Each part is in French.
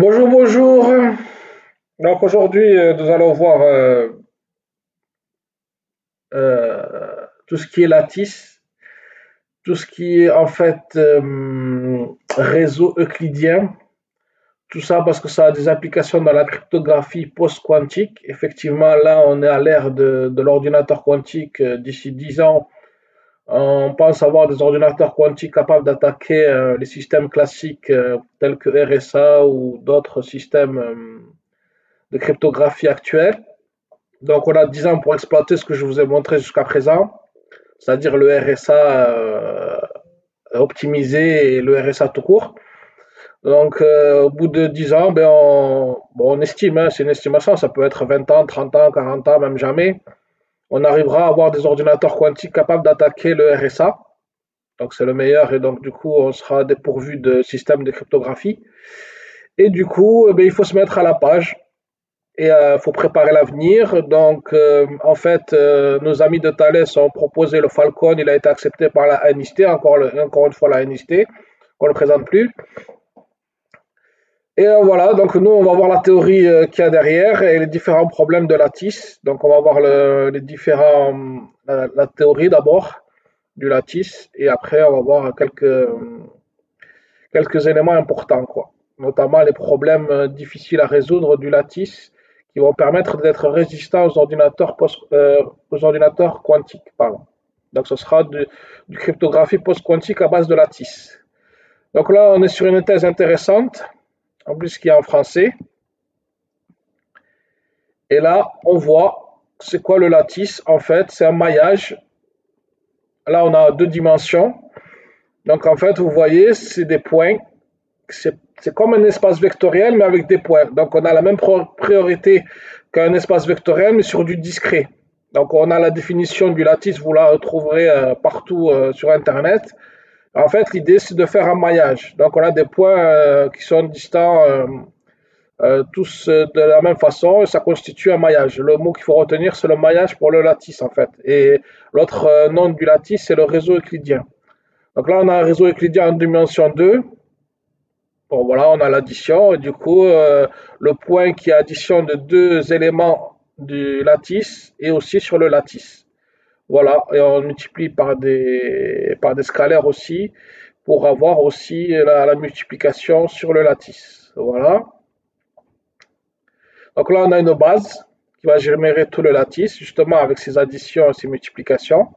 Bonjour, bonjour. Donc aujourd'hui, nous allons voir tout ce qui est lattice, tout ce qui est en fait réseau euclidien, tout ça parce que ça a des applications dans la cryptographie post-quantique. Effectivement, là, on est à l'ère de l'ordinateur quantique. D'ici 10 ans, on pense avoir des ordinateurs quantiques capables d'attaquer les systèmes classiques tels que RSA ou d'autres systèmes de cryptographie actuels. Donc, on a 10 ans pour exploiter ce que je vous ai montré jusqu'à présent, c'est-à-dire le RSA optimisé et le RSA tout court. Donc, au bout de 10 ans, on estime, hein, c'est une estimation, ça peut être 20 ans, 30 ans, 40 ans, même jamais. On arrivera à avoir des ordinateurs quantiques capables d'attaquer le RSA. Donc, c'est le meilleur et donc, du coup, on sera dépourvu de systèmes de cryptographie. Et du coup, il faut se mettre à la page. Et il faut préparer l'avenir. Donc, en fait, nos amis de Thales ont proposé le Falcon. Il a été accepté par la NIST, encore une fois la NIST, qu'on ne présente plus. Et voilà, donc nous, on va voir la théorie qu'il y a derrière et les différents problèmes de lattice. Donc, on va voir les différents, la théorie d'abord du lattice et après, on va voir quelques éléments importants, quoi. Notamment les problèmes difficiles à résoudre du lattice qui vont permettre d'être résistants aux ordinateurs quantiques. Pardon. Donc ce sera du cryptographie post-quantique à base de lattice. Donc là, on est sur une thèse intéressante, en plus qui est en français. Et là, on voit, c'est quoi le lattice? En fait, c'est un maillage. Là, on a deux dimensions. Donc en fait, vous voyez, c'est des points. C'est comme un espace vectoriel, mais avec des points. Donc, on a la même priorité qu'un espace vectoriel, mais sur du discret. Donc, on a la définition du lattice, vous la retrouverez partout sur Internet. En fait, l'idée, c'est de faire un maillage. Donc, on a des points qui sont distants tous de la même façon, et ça constitue un maillage. Le mot qu'il faut retenir, c'est le maillage pour le lattice, en fait. Et l'autre nom du lattice, c'est le réseau euclidien. Donc là, on a un réseau euclidien en dimension 2. Bon, voilà, on a l'addition, et du coup, le point qui est addition de deux éléments du lattice est aussi sur le lattice. Voilà, et on multiplie par des scalaires aussi pour avoir aussi la multiplication sur le lattice. Voilà. Donc là, on a une base qui va générer tout le lattice, justement avec ces additions et ces multiplications.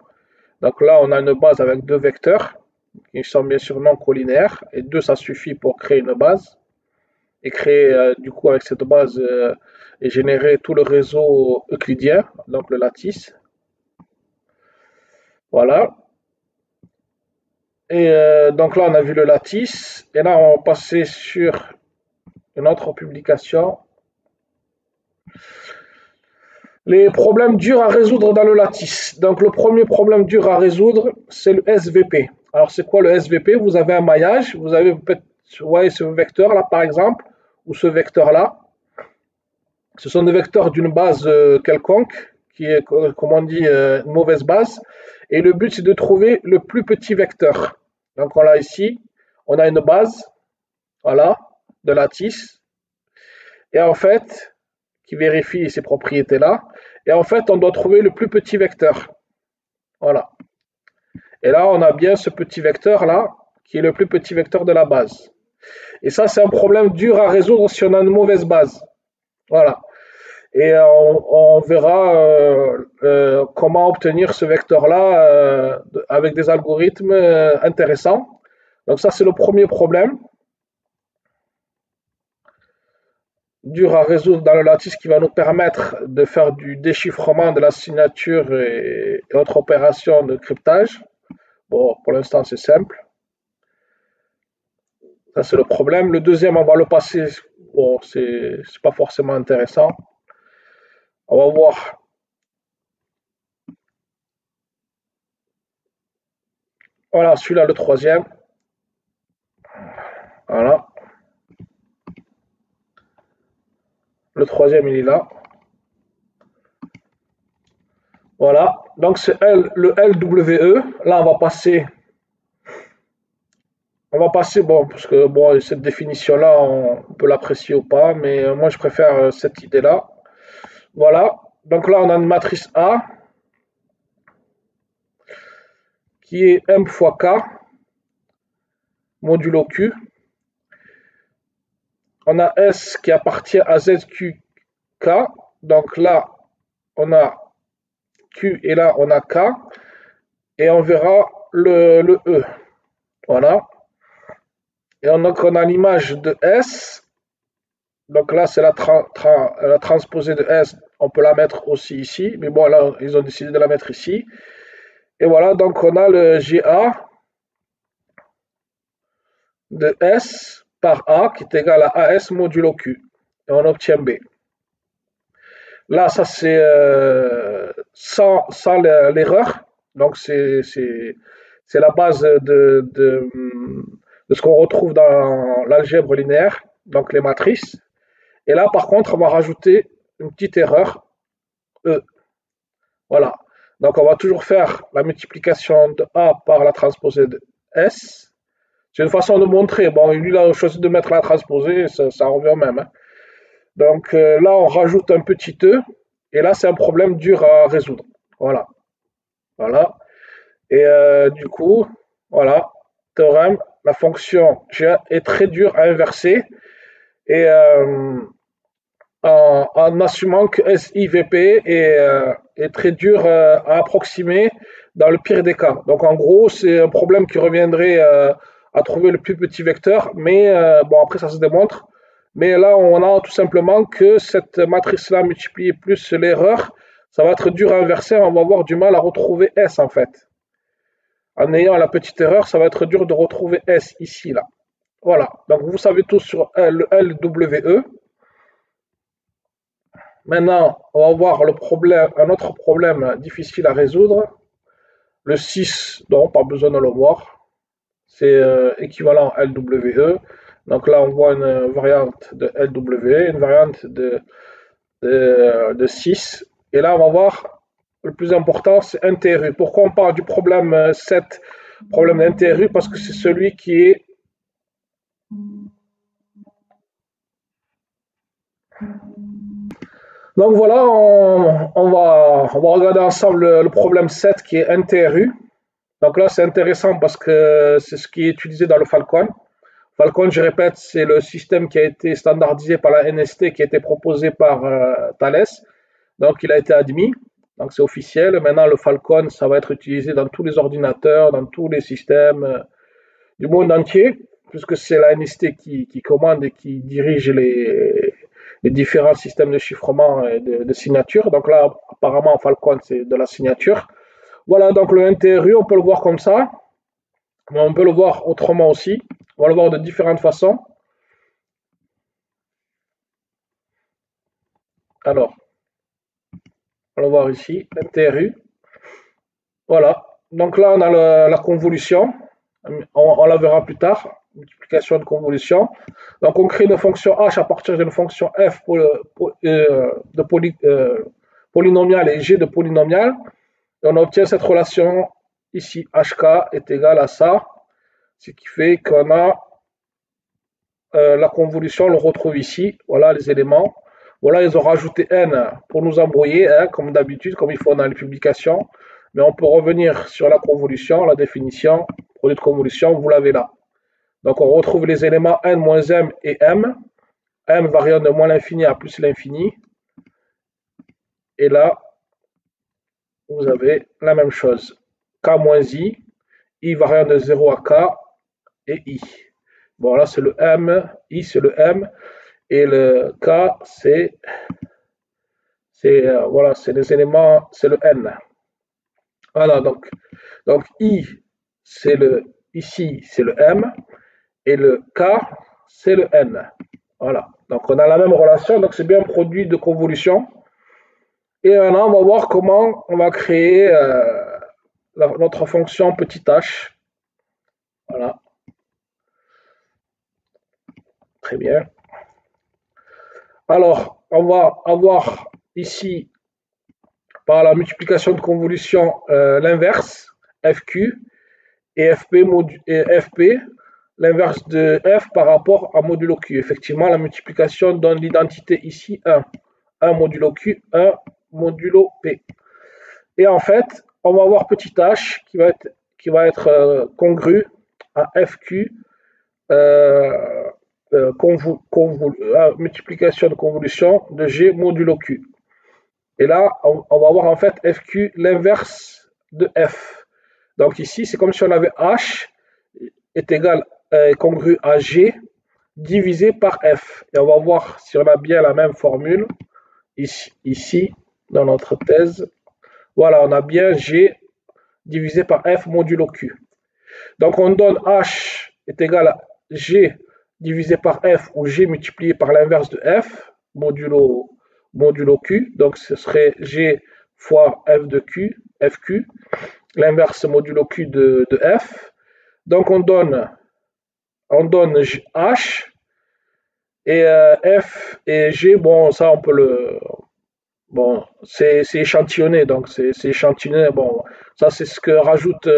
Donc là, on a une base avec deux vecteurs qui sont bien sûr non collinaires, et deux, ça suffit pour créer une base. Et créer du coup avec cette base et générer tout le réseau euclidien, donc le lattice. Voilà. Et donc là, on a vu le lattice. Et là, on va passer sur une autre publication. Les problèmes durs à résoudre dans le lattice. Donc le premier problème dur à résoudre, c'est le SVP. Alors c'est quoi le SVP? Vous avez un maillage, vous avez, vous voyez ce vecteur là par exemple, ou ce vecteur là. Ce sont des vecteurs d'une base quelconque, qui est, comme on dit, une mauvaise base. Et le but, c'est de trouver le plus petit vecteur. Donc, on l'a ici. On a une base, voilà, de lattice. Et en fait, qui vérifie ces propriétés-là. Et en fait, on doit trouver le plus petit vecteur. Voilà. Et là, on a bien ce petit vecteur-là, qui est le plus petit vecteur de la base. Et ça, c'est un problème dur à résoudre si on a une mauvaise base. Voilà. Et on verra comment obtenir ce vecteur-là avec des algorithmes intéressants. Donc ça, c'est le premier problème dur à résoudre dans le lattice qui va nous permettre de faire du déchiffrement de la signature et autres opérations de cryptage. Bon, pour l'instant, c'est simple. Ça, c'est le problème. Le deuxième, on va le passer. Bon, c'est pas forcément intéressant. On va voir. Voilà, celui-là, le troisième. Voilà. Le troisième, il est là. Voilà. Donc, c'est le LWE. Là, on va va passer, bon, parce que bon, cette définition-là, on peut l'apprécier ou pas, mais moi je préfère cette idée-là. Voilà. Donc là, on a une matrice A qui est M fois K modulo Q. On a S qui appartient à ZQK. Donc là, on a Q et là, on a K. Et on verra le E. Voilà. Et donc, on a l'image de S. Donc là, c'est la transposée de S. On peut la mettre aussi ici. Mais bon, là, ils ont décidé de la mettre ici. Et voilà, donc on a le GA de S par A qui est égal à AS modulo Q. Et on obtient B. Là, ça c'est sans l'erreur. Donc c'est la base de ce qu'on retrouve dans l'algèbre linéaire, donc les matrices. Et là, par contre, on va rajouter une petite erreur, E. Voilà. Donc on va toujours faire la multiplication de A par la transposée de S. C'est une façon de montrer. Bon, lui, il a choisi de mettre la transposée, ça revient au même. Hein. Donc là, on rajoute un petit E. Et là, c'est un problème dur à résoudre. Voilà. Voilà. Et du coup, voilà, théorème, la fonction G est très dure à inverser. Et en assumant que SIVP est très dur à approximer dans le pire des cas. Donc en gros, c'est un problème qui reviendrait à trouver le plus petit vecteur, mais bon, après ça se démontre. Mais là, on a tout simplement que cette matrice-là multipliée plus l'erreur, ça va être dur à inverser, on va avoir du mal à retrouver S en fait. En ayant la petite erreur, ça va être dur de retrouver S ici, là. Voilà, donc vous savez tout sur le LWE. Maintenant, on va voir le problème, un autre problème difficile à résoudre. Le 6, non, pas besoin de le voir. C'est équivalent LWE. Donc là, on voit une variante de LWE, une variante de 6. Et là, on va voir, le plus important, c'est interru. Pourquoi on parle du problème 7, problème d'interru? Parce que c'est celui qui est donc voilà, on va regarder ensemble le problème 7 qui est interru. Donc là, c'est intéressant parce que c'est ce qui est utilisé dans le Falcon. Falcon, je répète, c'est le système qui a été standardisé par la NST, qui a été proposé par Thales. Donc, il a été admis. Donc, c'est officiel. Maintenant, le Falcon, ça va être utilisé dans tous les ordinateurs, dans tous les systèmes du monde entier, puisque c'est la NST qui commande et qui dirige les différents systèmes de chiffrement et de signature. Donc là, apparemment, Falcon, c'est de la signature. Voilà, donc le NTRU, on peut le voir comme ça, mais on peut le voir autrement aussi. On va le voir de différentes façons. Alors, on va le voir ici, NTRU. Voilà, donc là, on a la convolution. On la verra plus tard, multiplication de convolution. Donc, on crée une fonction h à partir d'une fonction f de polynomial et g de polynomial. Et on obtient cette relation ici, hk est égal à ça, ce qui fait qu'on a la convolution, on le retrouve ici. Voilà les éléments. Voilà, ils ont rajouté n pour nous embrouiller, hein, comme d'habitude, comme il faut dans les publications. Mais on peut revenir sur la convolution, la définition, produit de convolution, vous l'avez là. Donc on retrouve les éléments n moins m et m. M variant de moins l'infini à plus l'infini. Et là, vous avez la même chose. K moins I variant de 0 à K et I. Bon, là c'est le M, I c'est le M, et le K c'est voilà, c'est les éléments, c'est le N. Voilà, donc I c'est ici c'est le M, et le K c'est le N. Voilà, donc on a la même relation, donc c'est bien un produit de convolution. Et maintenant, on va voir comment on va créer notre fonction petit h. Voilà. Très bien. Alors, on va avoir ici, par la multiplication de convolution, l'inverse, FQ, et FP. l'inverse de f par rapport à modulo q. Effectivement, la multiplication donne l'identité ici 1. 1 modulo q, 1 modulo p. Et en fait, on va avoir petit h qui va être congru à fq, multiplication de convolution de g modulo q. Et là, on va avoir en fait fq l'inverse de f. Donc ici, c'est comme si on avait h est égal congru à g divisé par f. Et on va voir si on a bien la même formule ici dans notre thèse. Voilà, on a bien g divisé par f modulo q. Donc on donne h est égal à g divisé par f ou g multiplié par l'inverse de f modulo q. Donc ce serait g fois f de q, fq, l'inverse modulo q de f. Donc on donne h et f et g, bon ça on peut le... Bon, c'est échantillonné, donc c'est échantillonné. Bon, ça c'est ce que rajoute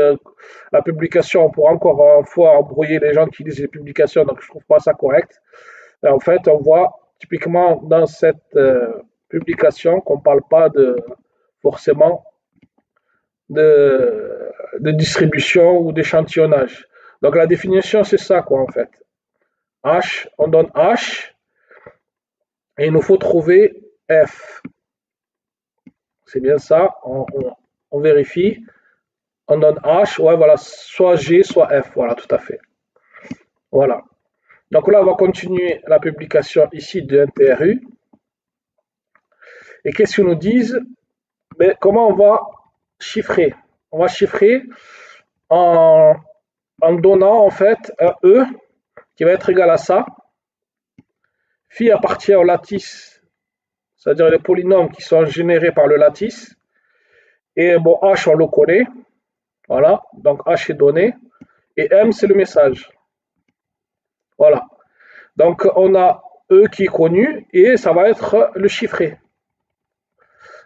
la publication. On pourra encore une fois embrouiller les gens qui lisent les publications, donc je trouve pas ça correct. Et en fait, on voit typiquement dans cette publication qu'on parle pas forcément de distribution ou d'échantillonnage. Donc la définition c'est ça quoi en fait. H, on donne H et il nous faut trouver F. C'est bien ça, on vérifie. On donne H, ouais, voilà, soit G, soit F, voilà, tout à fait. Voilà. Donc là, on va continuer la publication ici de NTRU. Et qu'est-ce qu'ils nous disent? Mais comment on va chiffrer? On va chiffrer en donnant en fait un E qui va être égal à ça. Phi appartient au lattice, c'est-à-dire les polynômes qui sont générés par le lattice. Et bon, H, on le connaît. Voilà, donc H est donné. Et M, c'est le message. Voilà. Donc, on a E qui est connu et ça va être le chiffré.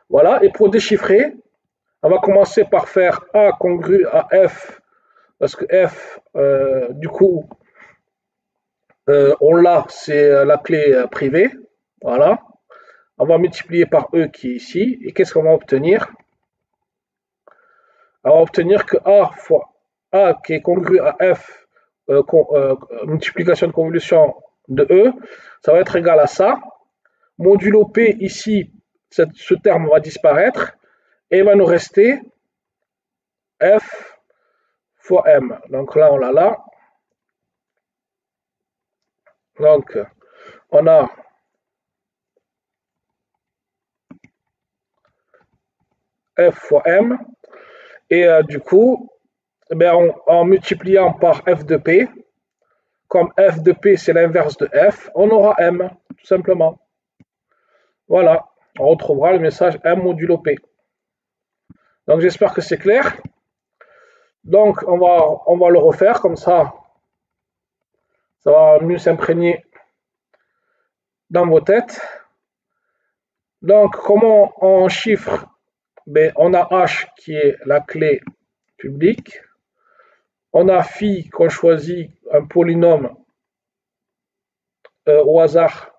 Voilà, et pour déchiffrer, on va commencer par faire A congru à F, parce que F, du coup, on l'a, c'est la clé privée. Voilà. On va multiplier par E qui est ici. Et qu'est-ce qu'on va obtenir? On va obtenir que A fois A qui est congru à F, multiplication de convolution de E, ça va être égal à ça. Modulo P ici, ce terme va disparaître. Et il va nous rester F fois M. Donc là, on l'a là. Donc, on a F fois M. Et du coup, eh en multipliant par F de P, comme F de P c'est l'inverse de F, on aura M, tout simplement. Voilà, on retrouvera le message M modulo P. Donc j'espère que c'est clair. Donc on va le refaire comme ça va mieux s'imprégner dans vos têtes. Donc comment on chiffre? On a H qui est la clé publique. On a phi qu'on choisit un polynôme au hasard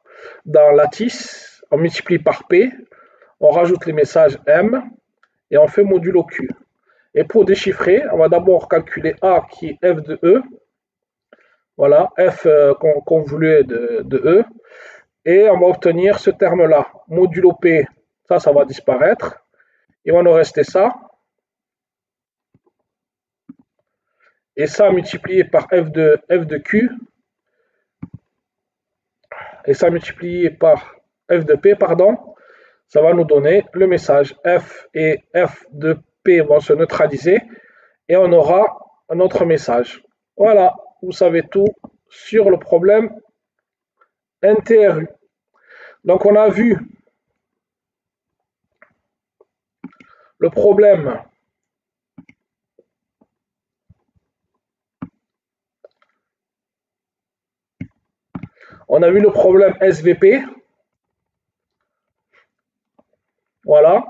dans lattice. On multiplie par P. On rajoute les messages M et on fait modulo Q. Et pour déchiffrer, on va d'abord calculer A qui est F de E. Voilà, F convolué de E. Et on va obtenir ce terme-là. Modulo P, ça va disparaître. Il va nous rester ça. Et ça multiplié par F de Q. Et ça multiplié par F de P, pardon. Ça va nous donner le message. F et F de P vont se neutraliser. Et on aura un autre message. Voilà, vous savez tout sur le problème NTRU. Donc on a vu le problème SVP. Voilà.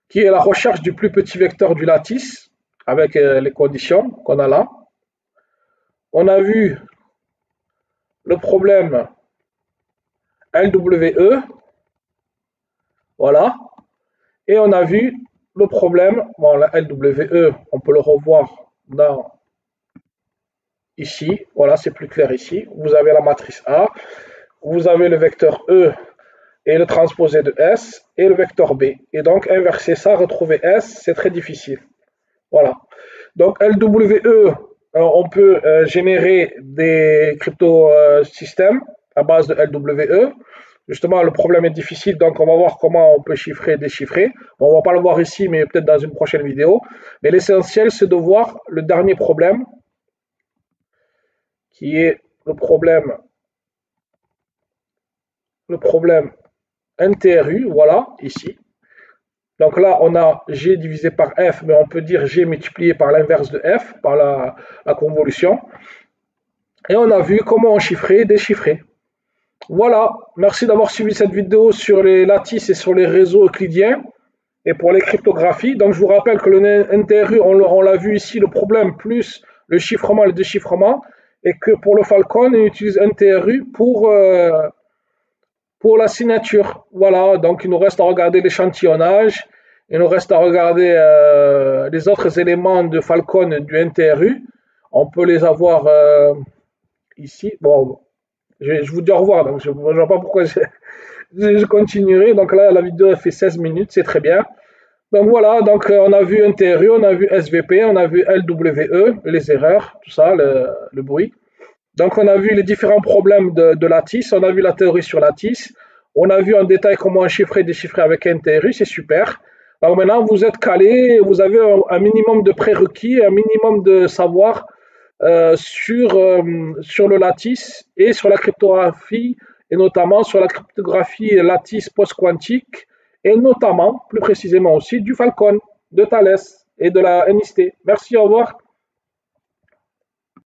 Qui est la recherche du plus petit vecteur du lattice avec les conditions qu'on a là. On a vu le problème LWE, voilà, et on a vu le problème, bon, la LWE, on peut le revoir dans ici, voilà, c'est plus clair ici. Vous avez la matrice A, vous avez le vecteur E et le transposé de S et le vecteur B. Et donc, inverser ça, retrouver S, c'est très difficile. Voilà. Donc, LWE, on peut générer des cryptosystèmes à base de LWE. Justement, le problème est difficile, donc on va voir comment on peut chiffrer et déchiffrer. On ne va pas le voir ici, mais peut-être dans une prochaine vidéo. Mais l'essentiel, c'est de voir le dernier problème, qui est le problème NTRU, voilà, ici. Donc là, on a G divisé par F, mais on peut dire G multiplié par l'inverse de F, par la convolution. Et on a vu comment on chiffrait et déchiffrer. Voilà, merci d'avoir suivi cette vidéo sur les lattices et sur les réseaux euclidiens et pour les cryptographies. Donc je vous rappelle que le NTRU, on l'a vu ici, le problème plus le chiffrement et le déchiffrement, et que pour le Falcon, on utilise NTRU pour la signature. Voilà, donc il nous reste à regarder l'échantillonnage, il nous reste à regarder les autres éléments de Falcon du NTRU. On peut les avoir ici. Bon, je vous dis au revoir, donc je ne vois pas pourquoi je continuerai. Donc là, la vidéo fait 16 minutes, c'est très bien. Donc voilà, donc on a vu NTRU, on a vu SVP, on a vu LWE, les erreurs, tout ça, le bruit. Donc on a vu les différents problèmes de lattice, on a vu la théorie sur lattice, on a vu en détail comment chiffrer et déchiffrer avec NTRU, c'est super. Alors maintenant vous êtes calé, vous avez un minimum de prérequis, un minimum de savoir sur le lattice et sur la cryptographie, et notamment sur la cryptographie lattice post-quantique, et notamment, plus précisément aussi, du Falcon, de Thales et de la NIST. Merci, au revoir.